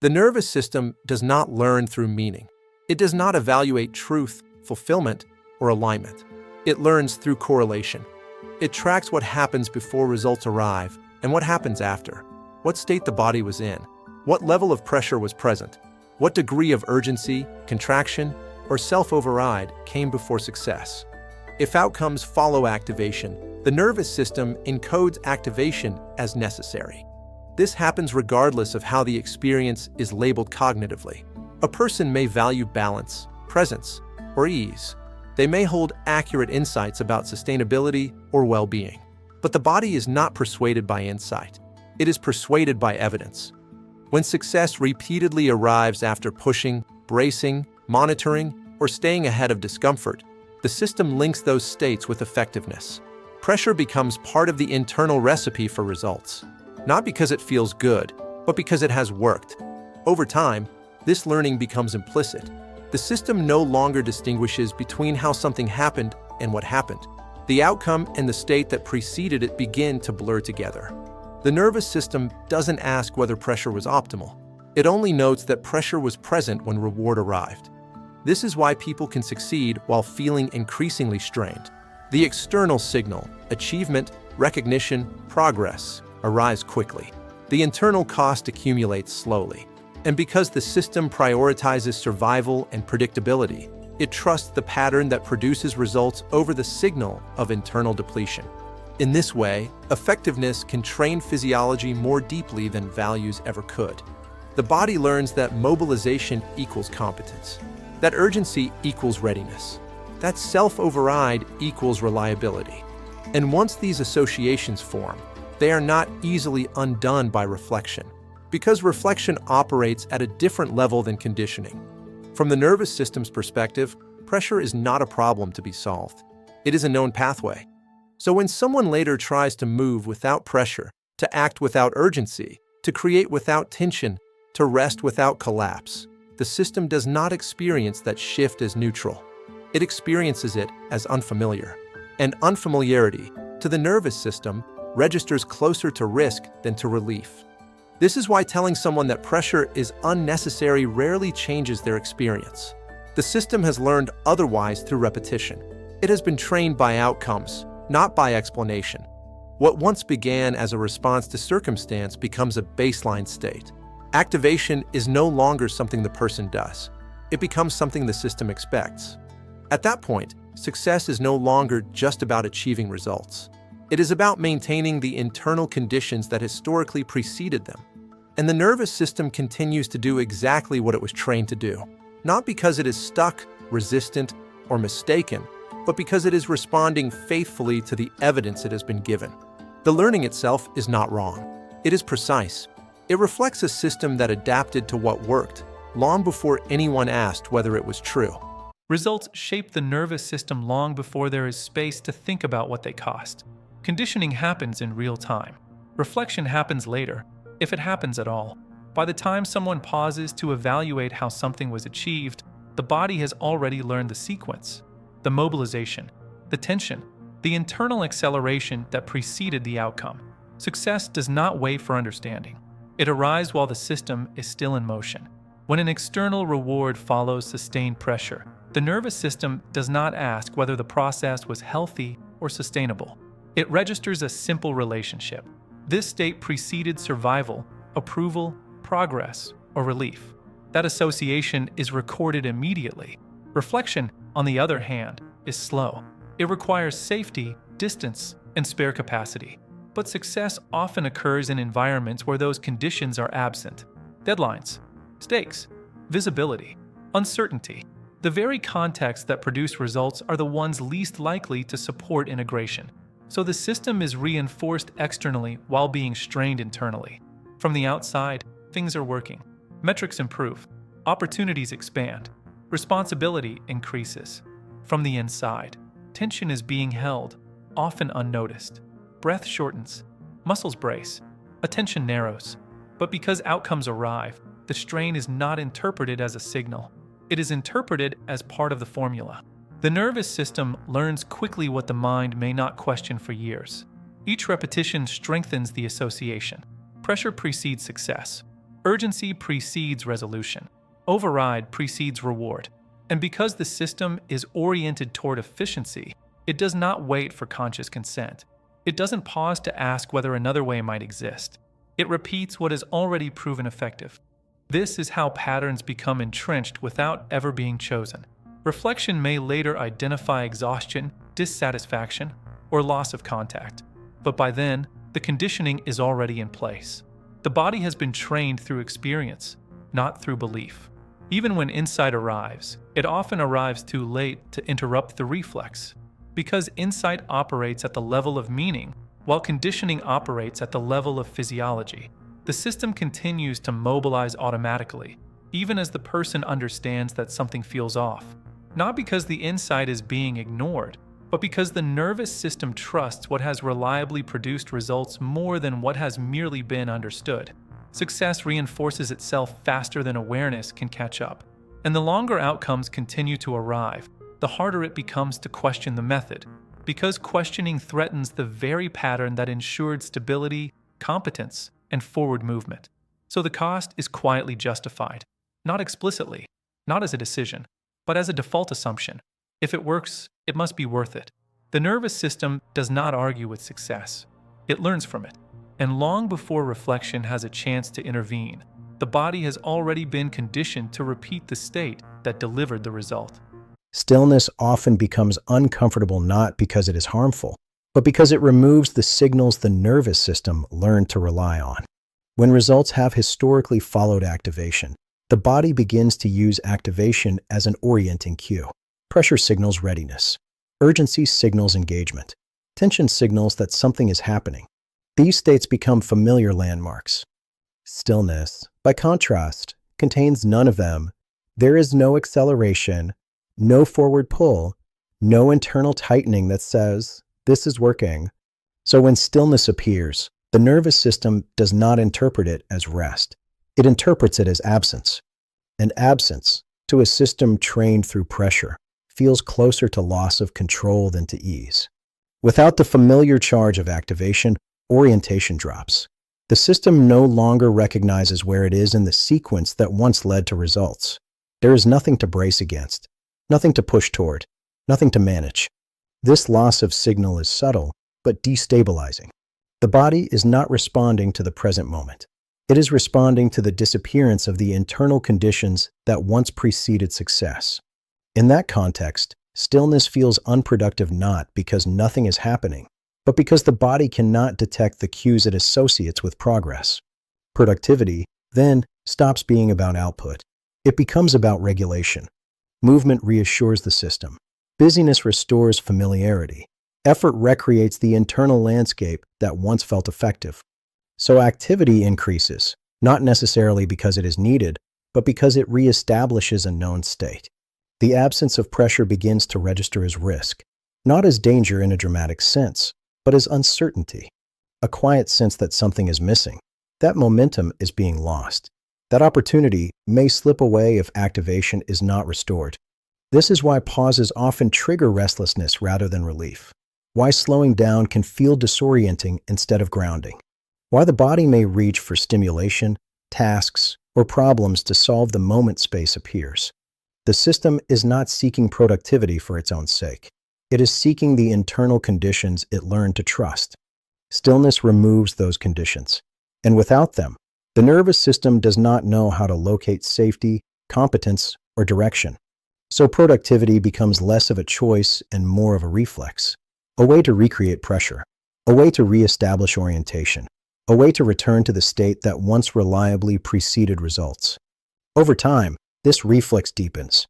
The nervous system does not learn through meaning. It does not evaluate truth, fulfillment, or alignment. It learns through correlation. It tracks what happens before results arrive and what happens after, what state the body was in, what level of pressure was present, what degree of urgency, contraction, or self-override came before success. If outcomes follow activation, the nervous system encodes activation as necessary. This happens regardless of how the experience is labeled cognitively. A person may value balance, presence, or ease. They may hold accurate insights about sustainability or well-being. But the body is not persuaded by insight. It is persuaded by evidence. When success repeatedly arrives after pushing, bracing, monitoring, or staying ahead of discomfort, the system links those states with effectiveness. Pressure becomes part of the internal recipe for results, not because it feels good, but because it has worked. Over time, this learning becomes implicit. The system no longer distinguishes between how something happened and what happened. The outcome and the state that preceded it begin to blur together. The nervous system doesn't ask whether pressure was optimal. It only notes that pressure was present when reward arrived. This is why people can succeed while feeling increasingly strained. The external signal, achievement, recognition, progress, arise quickly. The internal cost accumulates slowly. And because the system prioritizes survival and predictability, it trusts the pattern that produces results over the signal of internal depletion. In this way, effectiveness can train physiology more deeply than values ever could. The body learns that mobilization equals competence, that urgency equals readiness, that self-override equals reliability. And once these associations form, they are not easily undone by reflection, because reflection operates at a different level than conditioning. From the nervous system's perspective, pressure is not a problem to be solved. It is a known pathway. So when someone later tries to move without pressure, to act without urgency, to create without tension, to rest without collapse, the system does not experience that shift as neutral. It experiences it as unfamiliar. And unfamiliarity, to the nervous system, registers closer to risk than to relief. This is why telling someone that pressure is unnecessary rarely changes their experience. The system has learned otherwise through repetition. It has been trained by outcomes, not by explanation. What once began as a response to circumstance becomes a baseline state. Activation is no longer something the person does. It becomes something the system expects. At that point, success is no longer just about achieving results. It is about maintaining the internal conditions that historically preceded them. And the nervous system continues to do exactly what it was trained to do, not because it is stuck, resistant, or mistaken, but because it is responding faithfully to the evidence it has been given. The learning itself is not wrong. It is precise. It reflects a system that adapted to what worked, long before anyone asked whether it was true. Results shape the nervous system long before there is space to think about what they cost. Conditioning happens in real time. Reflection happens later, if it happens at all. By the time someone pauses to evaluate how something was achieved, the body has already learned the sequence, the mobilization, the tension, the internal acceleration that preceded the outcome. Success does not wait for understanding. It arrives while the system is still in motion. When an external reward follows sustained pressure, the nervous system does not ask whether the process was healthy or sustainable. It registers a simple relationship. This state preceded survival, approval, progress, or relief. That association is recorded immediately. Reflection, on the other hand, is slow. It requires safety, distance, and spare capacity. But success often occurs in environments where those conditions are absent. Deadlines, stakes, visibility, uncertainty. The very contexts that produce results are the ones least likely to support integration. So the system is reinforced externally while being strained internally. From the outside, things are working. Metrics improve. Opportunities expand. Responsibility increases. From the inside, tension is being held, often unnoticed. Breath shortens. Muscles brace. Attention narrows. But because outcomes arrive, the strain is not interpreted as a signal. It is interpreted as part of the formula. The nervous system learns quickly what the mind may not question for years. Each repetition strengthens the association. Pressure precedes success. Urgency precedes resolution. Override precedes reward. And because the system is oriented toward efficiency, it does not wait for conscious consent. It doesn't pause to ask whether another way might exist. It repeats what is already proven effective. This is how patterns become entrenched without ever being chosen. Reflection may later identify exhaustion, dissatisfaction, or loss of contact. But by then, the conditioning is already in place. The body has been trained through experience, not through belief. Even when insight arrives, it often arrives too late to interrupt the reflex. Because insight operates at the level of meaning, while conditioning operates at the level of physiology, the system continues to mobilize automatically, even as the person understands that something feels off. Not because the insight is being ignored, but because the nervous system trusts what has reliably produced results more than what has merely been understood. Success reinforces itself faster than awareness can catch up. And the longer outcomes continue to arrive, the harder it becomes to question the method, because questioning threatens the very pattern that ensured stability, competence, and forward movement. So the cost is quietly justified, not explicitly, not as a decision, but as a default assumption. If it works, it must be worth it. The nervous system does not argue with success. It learns from it. And long before reflection has a chance to intervene, the body has already been conditioned to repeat the state that delivered the result. Stillness often becomes uncomfortable not because it is harmful, but because it removes the signals the nervous system learned to rely on. When results have historically followed activation, the body begins to use activation as an orienting cue. Pressure signals readiness. Urgency signals engagement. Tension signals that something is happening. These states become familiar landmarks. Stillness, by contrast, contains none of them. There is no acceleration, no forward pull, no internal tightening that says, this is working. So when stillness appears, the nervous system does not interpret it as rest. It interprets it as absence. And absence, to a system trained through pressure, feels closer to loss of control than to ease. Without the familiar charge of activation, orientation drops. The system no longer recognizes where it is in the sequence that once led to results. There is nothing to brace against, nothing to push toward, nothing to manage. This loss of signal is subtle, but destabilizing. The body is not responding to the present moment. It is responding to the disappearance of the internal conditions that once preceded success. In that context, stillness feels unproductive not because nothing is happening, but because the body cannot detect the cues it associates with progress. Productivity, then, stops being about output. It becomes about regulation. Movement reassures the system. Busyness restores familiarity. Effort recreates the internal landscape that once felt effective. So activity increases, not necessarily because it is needed, but because it reestablishes a known state. The absence of pressure begins to register as risk, not as danger in a dramatic sense, but as uncertainty, a quiet sense that something is missing. That momentum is being lost. That opportunity may slip away if activation is not restored. This is why pauses often trigger restlessness rather than relief. Why slowing down can feel disorienting instead of grounding. Why the body may reach for stimulation, tasks, or problems to solve the moment space appears. The system is not seeking productivity for its own sake. It is seeking the internal conditions it learned to trust. Stillness removes those conditions. And without them, the nervous system does not know how to locate safety, competence, or direction. So productivity becomes less of a choice and more of a reflex. A way to recreate pressure. A way to reestablish orientation. A way to return to the state that once reliably preceded results. Over time, this reflex deepens.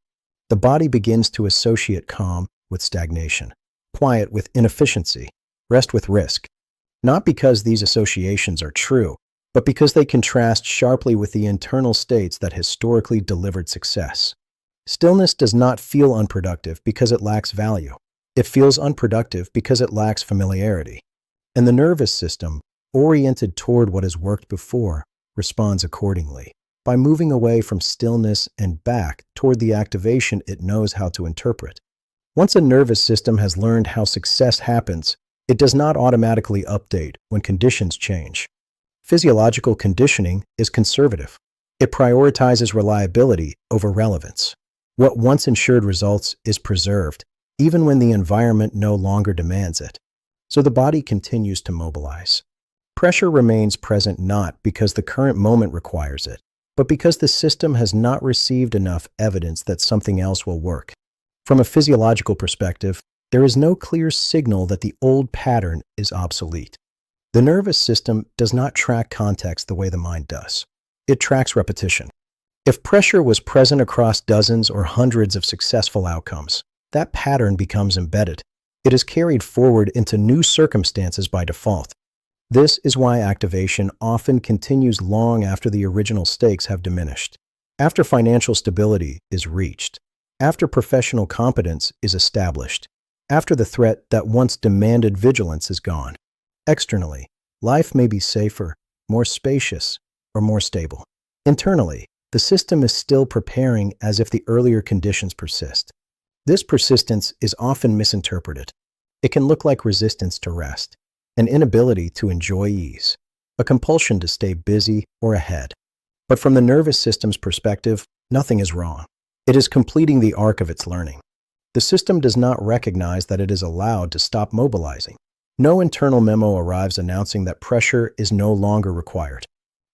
The body begins to associate calm with stagnation, quiet with inefficiency, rest with risk. Not because these associations are true, but because they contrast sharply with the internal states that historically delivered success. Stillness does not feel unproductive because it lacks value. It feels unproductive because it lacks familiarity. And the nervous system, oriented toward what has worked before, responds accordingly. By moving away from stillness and back toward the activation it knows how to interpret. Once a nervous system has learned how success happens, it does not automatically update when conditions change. Physiological conditioning is conservative. It prioritizes reliability over relevance. What once ensured results is preserved, even when the environment no longer demands it. So the body continues to mobilize. Pressure remains present not because the current moment requires it, but because the system has not received enough evidence that something else will work. From a physiological perspective, there is no clear signal that the old pattern is obsolete. The nervous system does not track context the way the mind does. It tracks repetition. If pressure was present across dozens or hundreds of successful outcomes, that pattern becomes embedded. It is carried forward into new circumstances by default. This is why activation often continues long after the original stakes have diminished, after financial stability is reached, after professional competence is established, after the threat that once demanded vigilance is gone. Externally, life may be safer, more spacious, or more stable. Internally, the system is still preparing as if the earlier conditions persist. This persistence is often misinterpreted. It can look like resistance to rest, an inability to enjoy ease, a compulsion to stay busy or ahead. But from the nervous system's perspective, nothing is wrong. It is completing the arc of its learning. The system does not recognize that it is allowed to stop mobilizing. No internal memo arrives announcing that pressure is no longer required.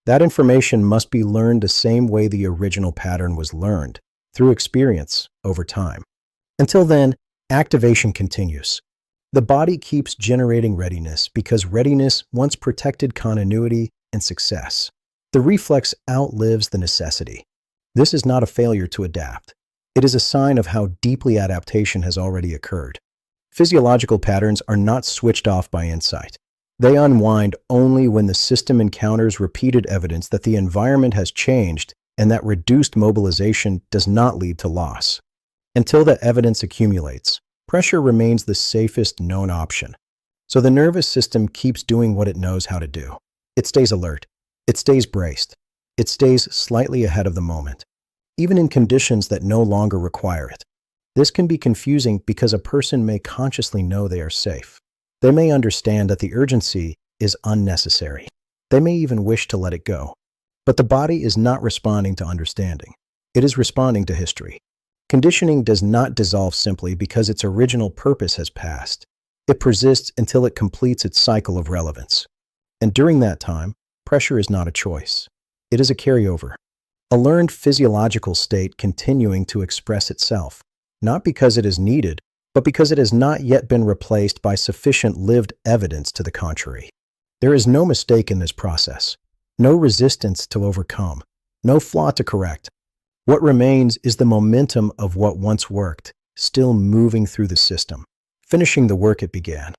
That information must be learned the same way the original pattern was learned, through experience over time. Until then, activation continues. The body keeps generating readiness because readiness once protected continuity and success. The reflex outlives the necessity. This is not a failure to adapt. It is a sign of how deeply adaptation has already occurred. Physiological patterns are not switched off by insight. They unwind only when the system encounters repeated evidence that the environment has changed and that reduced mobilization does not lead to loss. Until that evidence accumulates, pressure remains the safest known option. So the nervous system keeps doing what it knows how to do. It stays alert. It stays braced. It stays slightly ahead of the moment, even in conditions that no longer require it. This can be confusing because a person may consciously know they are safe. They may understand that the urgency is unnecessary. They may even wish to let it go. But the body is not responding to understanding. It is responding to history. Conditioning does not dissolve simply because its original purpose has passed. It persists until it completes its cycle of relevance. And during that time, pressure is not a choice. It is a carryover, a learned physiological state continuing to express itself, not because it is needed, but because it has not yet been replaced by sufficient lived evidence to the contrary. There is no mistake in this process, no resistance to overcome, no flaw to correct. What remains is the momentum of what once worked, still moving through the system, finishing the work it began.